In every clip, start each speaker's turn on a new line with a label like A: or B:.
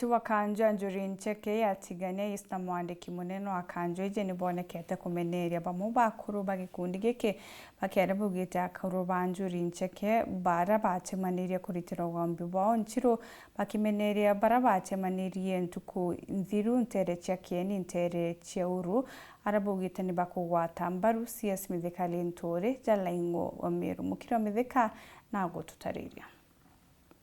A: Tuwa kanjo Njuri Ncheke yatigania ista mwandiki munene wa kanjo ije nibonekete kumeneria bamwe bakuru bagikundi giki bakera bugite akuru ba Njuri Ncheke bara bacemanirie kuritira gombi bao nchiro bakimeneria bara bacemanirie ntuku nthiru ntere cia kieni ntere cia uru arabugite ni bakugwata mbaru CS Mithika Linturi Jalaingo Omiru mukiro Mithika na gututariria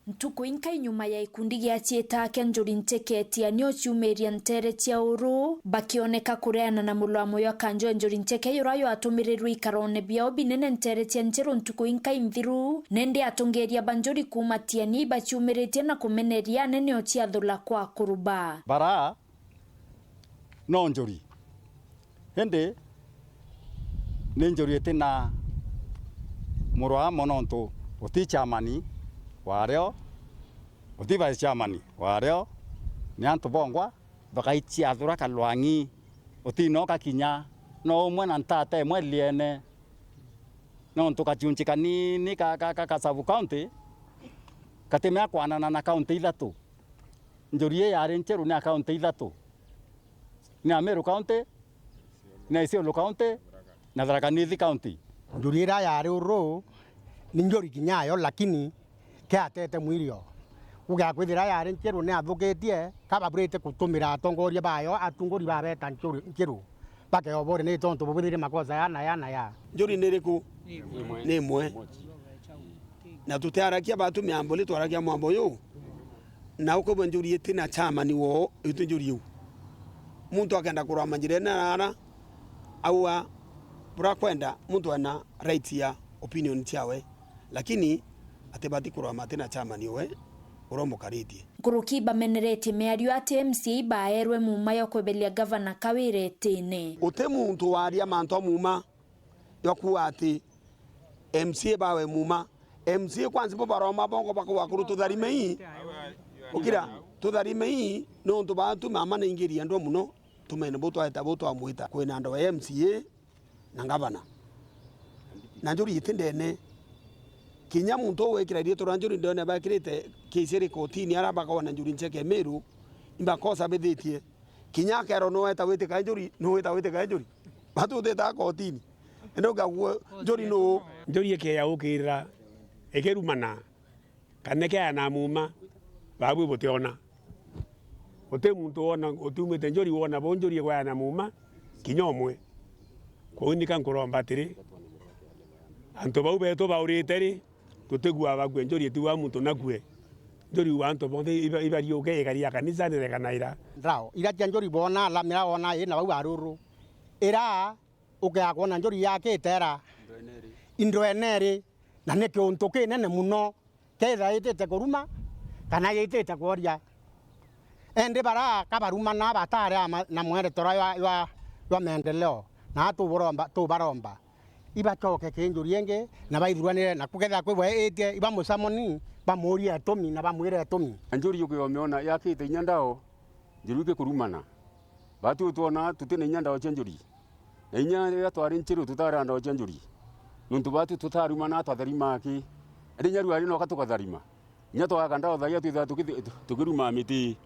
B: Ntuku inka inyuma ya ikundi gia cieta kia Njuri Ncheke tianio ciumeria ntere cia uru bakioneka kureana na mulwamo ya kanjo Njuri Ncheke yurayo atumirirwe ikarone biao binene ntere cia nchiro ntuku inka inthiru nende atongeria banjuri kuma tiani baciumiritie na kumeneria nene o cia thula kwa kuruba
C: bara no Njuri hende ni Njuri etina murwa mononto uti chamani wareo uti vice chairman wareo ni antu bongwa bakaichi athura kalwangi uti no kakinya no mwana ntate mweliene no ntu kachunchika ni ka Sabu County katemea kwanana na county ithatu Njuri yari ncheru ni county ithatu ni Ameru County na Isiolo County na Tharaka Nithi County.
D: Njuri ira yari uru ni Njuri kinyayo lakini kiatete mwirio uga kwithira yari ncheru ni athukitie kababurite kutumira atongoria bayo atungori babeta ncheru bake obore ni tonto bubithire makosa ya
E: Njuri niriku ni imwe na tutarakia batu miamboli twarakia mwambo yu na uko Njuri itina chama ni wo itu Njuri yu muntu akenda kurama njirene nana au bura kwenda muntu ana right ya opinion tiawe lakini atebati kurama tena chama niwe uromo karitie
B: kurukiba menereti meario ati MC baerwe muma yo kwebelia governor Kawire tene
E: ute muntu waria manto muma yoku ati MC bawe muma MC kwanza bo baroma bongo bakwa kuru tutharime hii ukira tutharime hii no ntu bantu mama na ingiria ndo muno tumene boto aita boto amuita kwena ndo MCA na governor na Njuri itindene kinya muntu wekira rie turanjuri ndone bakirite kisiri kotini arabaka wana Njuri Ncheke Meru imbakosa bethitie kinya kero no eta wete ka Njuri no eta wete ka Njuri batu teta kotini endo gawo Njuri no
F: Njuri eke ya ukira ekerumana kaneke ana muma babu botiona ote muntu ona otumete Njuri wona bo Njuri kwa ana muma kinyomwe ko unika nkoromba tiri anto bau beto bauriteri tutegua bagwe Njuri etuwa muntu nakue Njuri wanto bonde ibari oke garia kanisa ne kanaira
D: rao ira Njuri bona la mira ona ina bau aruru era uke akona Njuri yake tera indroeneri na neke ontoke nene muno ketha itete kuruma kana itete koria ende bara kabaruma na batare na mwere tora ya maendeleo na tu baromba ibacoke ke Njuri enge na baithuranire na kugetha kwibwe etie iba musamoni bamuria atomi na bamwire atomi
G: Njuri yuko yomeona yakite nyandao Njuri kurumana batu tuona tutine nyandao cia Njuri na inya ya twari nchiru tutara ndao cia Njuri nuntu batu tutarumana twatharima ki ndi nyaru ari no katukatharima nya twaga ndao thaia twitha tukiruma miti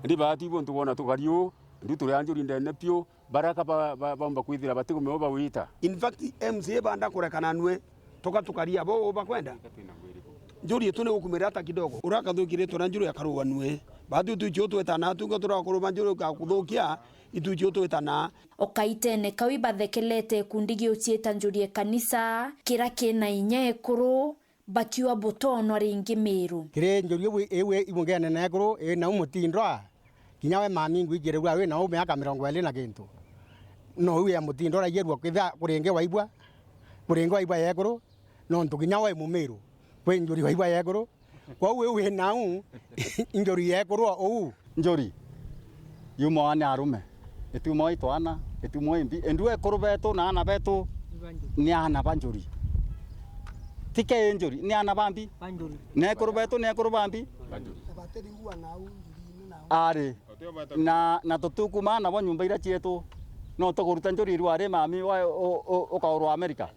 G: ndi batu bo tuona tugario ndu turi Njuri ndene pio baraka bamba kwithira batigume oba wita
E: in fact MCA banda kurekana nwe toka tukaria bo bakwenda Njuri tune gukumira hata kidogo uraka thukire tora Njuri akaruwa nwe batu tucho twetana tunga turakuruba Njuri ka kuthukia itucho twetana
B: okaitene kawi bathekelete kundigi ucieta Njuri kanisa kira kina inya ekuru bakiwa botono ringi Meru
D: kire Njuri ewe ibungene na ekuru na umutindwa kinyawe mami ngwijire we na umeaka 20 na kintu no uye ya mutindo ra yerwa kwitha kurenge waibwa yekuru no ntukinyawe Mumeru kwe Njuri waibwa yekuru kwa we nau Njuri yekuru o
C: Njuri yumo ane arume etumo itwana etumo imbi endwe ekuru betu na ana betu ni ana banjuri tike Njuri ni ana bambi banjuri ne ekuru betu ne ekuru bambi banjuri abateri huwa na Njuri ari na tutukuma na bo nyumba ira cietu no tukuruta Njuri rware mami wa ukaurwa Amerika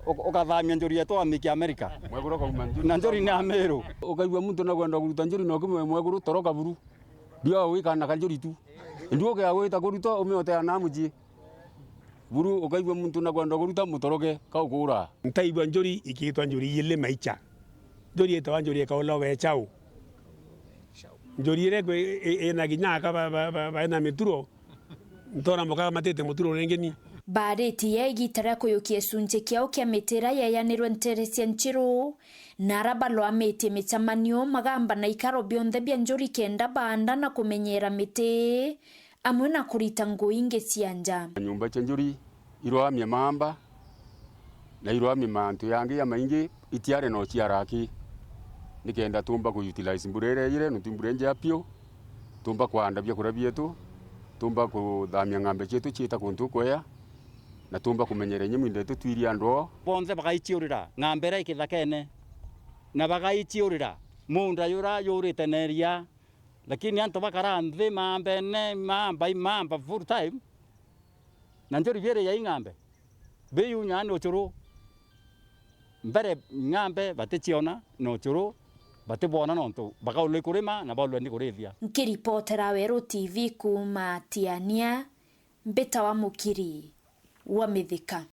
C: ukathamia njuri yetu amikia Amerika
G: mweguru kauma
C: na njuri ni Ameru
G: ukaigua muntu na kwenda kuruta njuri no kimwe mweguru toroka buru ndio wikana kanjuri tu ndio ke agwita kuruta umeotea na muji buru ukaigua muntu na kwenda kuruta mutoroke kaukura
F: ntaigua njuri ikitwa njuri yile maicha njuri etawa njuri kaola wechao njuri ire ena ginyaka ba na mituro ntora moka matete muturo rengeni
B: bareti ya igitara kuyukia sunje kiao kia metera ya yanirwe nteresia nchiru narabalo amete mitamanio magamba na ikaro bionde bia njuri kenda banda na kumenyera mete amwe na kurita nguinge sianja
G: nyumba cha njuri iroamye mamba na iroamye mantu yangi ya maingi itiare no chiaraki nikenda tumba ku utilize mburere ire nutimbure nje apio tumba kwanda bya kurabia tu tumba kuthamia ng'ambe chetu chita kuntu kwea na tumba kumenyera nyimwe ndetu twiria ndo
C: bonze bagaichiurira ng'ambera ikithakene na bagaichiurira munda yura yurite neria lakini anto bakara nthi mambene mamba full time na njori viere ya ng'ambe beyu nyani ochuru mbere ng'ambe batichiona no ochuru batibona nonto bakaule kurima na balwe ndi kurithia
B: nkiripotera Weru TV kuma Tiania Mbeta wa Mukiri wa Mithika.